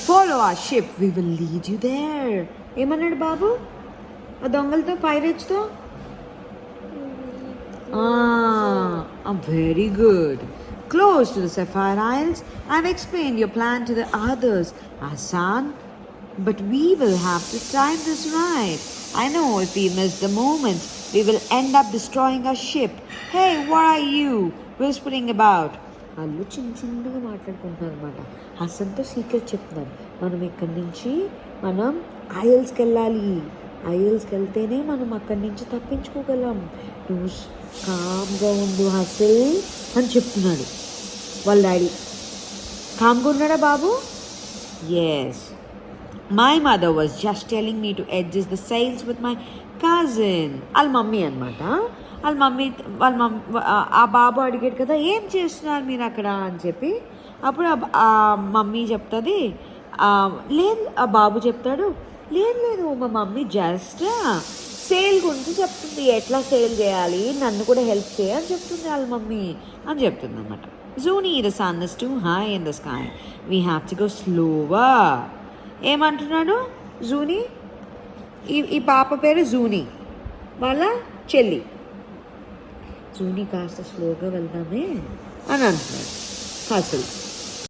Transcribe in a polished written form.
Follow our ship, we will lead you there. ఏమన్నాడు బాబు ఆ దొంగలతో పైరేట్స్తో? Very good. Close to the Sapphire Isles, I've explained your plan to the others, Hassan. But we will have to time this right. I know if we miss the moment, we will end up destroying our ship. Hey, what are you whispering about? వాళ్ళు చిన్నగా మాట్లాడుకుంటున్నారు అనమాట. హసన్తో secret చెప్తున్నారు. మనం ఇక్కడి నుంచి ఐల్స్కి వెళ్ళాలి. ఐల్స్కి వెళ్తేనే మనం అక్కడి నుంచి తప్పించుకోగలం. నువ్వు కామ్గా ఉండు హసల్ అని చెప్తున్నాడు వాళ్ళ డాడీ. కామ్గా ఉన్నాడా బాబు? Yes. My mother was just telling me to adjust the sails with my cousin. వాళ్ళ మమ్మీ అనమాట. ఆ బాబు అడిగాడు కదా ఏం చేస్తున్నారు మీరు అక్కడ అని చెప్పి. అప్పుడు ఆ మమ్మీ చెప్తుంది, లేదు ఆ బాబు చెప్తాడు, లేదు మా మమ్మీ జస్ట్ సేల్ గురించి చెప్తుంది, ఎట్లా సేల్ చేయాలి, నన్ను కూడా హెల్ప్ చేయని చెప్తుంది వాళ్ళ మమ్మీ అని చెప్తుంది అనమాట. Zuni, the sun is too high in the sky. We have to go slower. ఏమంటున్నాడు జూనీ? ఈ పాప పేరు జూనీ, వాళ్ళ చెల్లి. జూనీ కాస్త స్లోగా వెళ్దామే అని అంటున్నాడు హసల్.